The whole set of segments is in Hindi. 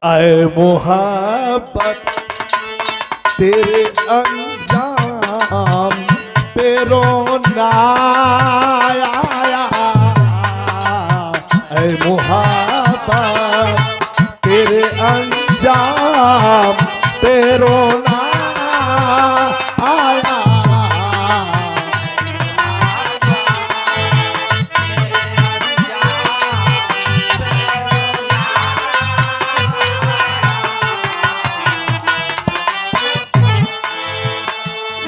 आए मोहब्बत तेरे अंजाम पे रोना आया। आए मोहब्बत तेरे अंजाम पे रोना आया।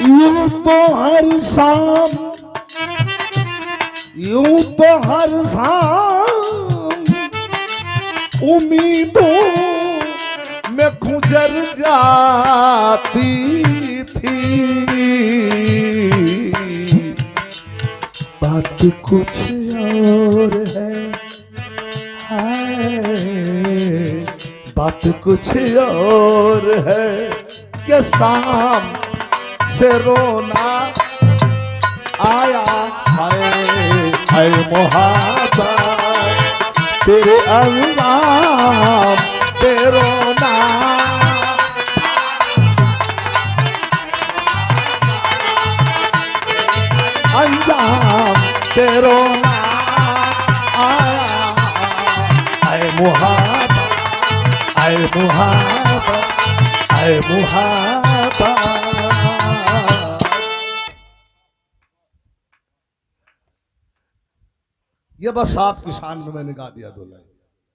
यूं तो हर शाम, यूं तो हर शाम उम्मीदों में गुजर जाती थी। बात कुछ और है, बात कुछ और है कि शाम से रोना आया। हाय हाय मोहब्बत तेरे अंजाम पे रोना। अंजाम पे रोना आया। हाय मोहब्बत, हाय मोहब्बत, हाय मोहब्बत। ये बस आपकी शान में मैंने गा दिया दो लाइन।